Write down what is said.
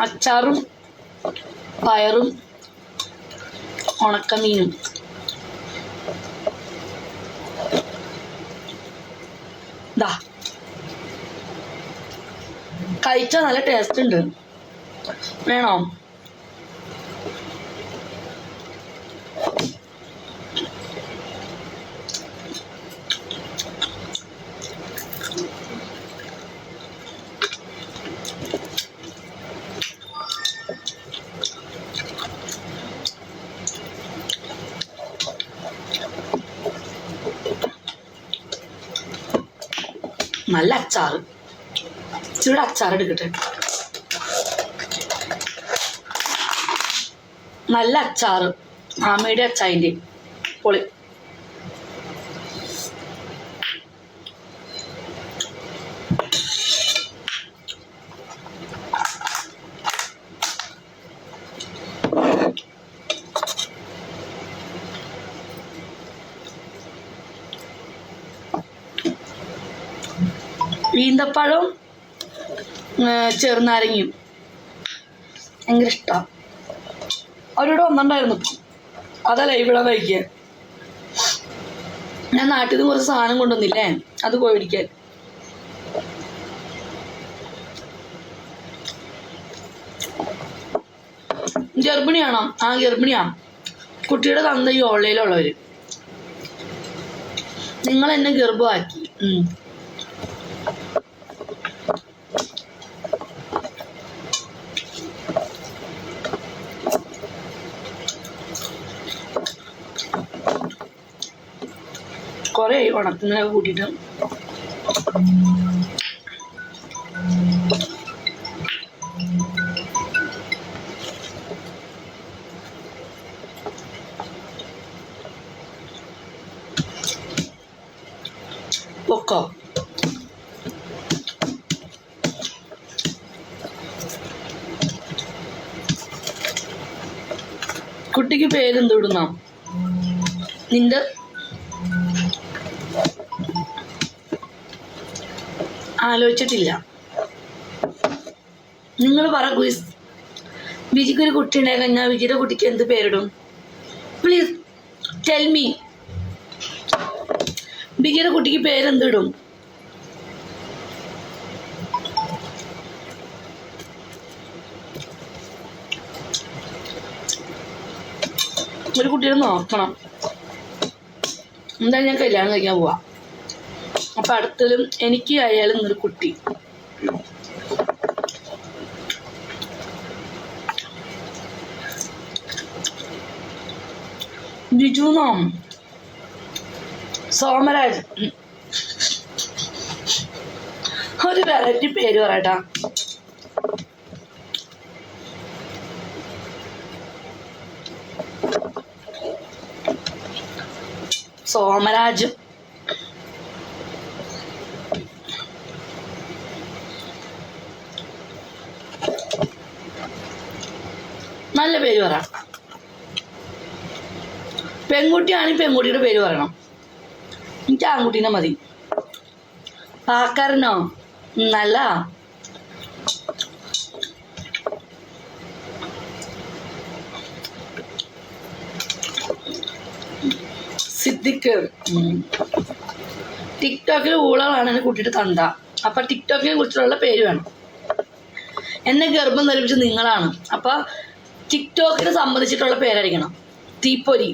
അച്ചാറും പയറും ഉണക്കമീനും. ദാ കഴിച്ചാൽ നല്ല ടേസ്റ്റ് ഉണ്ട്. വേണോ? നല്ല അച്ചാറ്. ഇച്ചിരി അച്ചാർ എടുക്കട്ടെ. നല്ല അച്ചാറ്, മാമയുടെ അച്ചാറിൻ്റെ പൊളി. ഈന്തപ്പഴവും ചെറുനാരങ്ങയും ഭയങ്കര ഇഷ്ടമാണ്. അവരിവിടെ വന്നിട്ടുണ്ടായിരുന്നു, അതല്ല ഇവിടെ കഴിക്കാൻ. ഞാൻ നാട്ടിൽ നിന്ന് കുറച്ച് സാധനം കൊണ്ടുവന്നില്ലേ, അത് പോയി പിടിക്കാൻ. ഗർഭിണിയാണോ? ആ ഗർഭിണിയാണ്. കുട്ടിയുടെ തന്ത ഈ ഓൺലൈനിലുള്ളവർ. നിങ്ങൾ എന്നെ ഗർഭമാക്കി. കുറേ ഉണക്കുന്നതൊക്കെ കൂട്ടിയിട്ട് പൊക്കോ. കുട്ടിക്ക് പേരെന്ത് ഇടുന്നോ? നിന്റെ ആലോചിച്ചിട്ടില്ല. നിങ്ങൾ പറ ഗുയിസ്. വിജിക്കൊരു കുട്ടി ഉണ്ടായി കഴിഞ്ഞാൽ വിജിയുടെ കുട്ടിക്ക് എന്ത് പേരിടും? Please tell me. വിജിയുടെ കുട്ടിക്ക് പേരെന്തിടും? ഒരു കുട്ടിയെ നോക്കണം. എന്തായാലും ഞാൻ കല്യാണം കഴിക്കാൻ പോവാ. അപ്പൊ അടുത്തതും എനിക്ക് ആയാലും ഒരു കുട്ടി. ജിജുന്നോ? സോമരാജ്. ഒരു വെറൈറ്റി പേര് പറയട്ടാ. സോമരാജ്. നല്ല പേര് പറ. പെൺകുട്ടിയാണെങ്കിൽ പെൺകുട്ടിയുടെ പേര് പറയണം. എനിക്ക് ആൺകുട്ടീനെ മതി. പാക്കാരനോ? നല്ല സിദ്ദിഖ്. ടിക്ടോക്കിൽ ഊളകളാണ് എന്നെ കുട്ടിയുടെ തന്ത. അപ്പൊ ടിക്ടോക്കിനെ കുറിച്ചുള്ള പേര് വേണം. എന്നെ ഗർഭം ധരിപ്പിച്ച് നിങ്ങളാണ്. അപ്പൊ ടിക്ടോക്കിനെ സംബന്ധിച്ചിട്ടുള്ള പേരടിക്കണം. തീപ്പൊരി.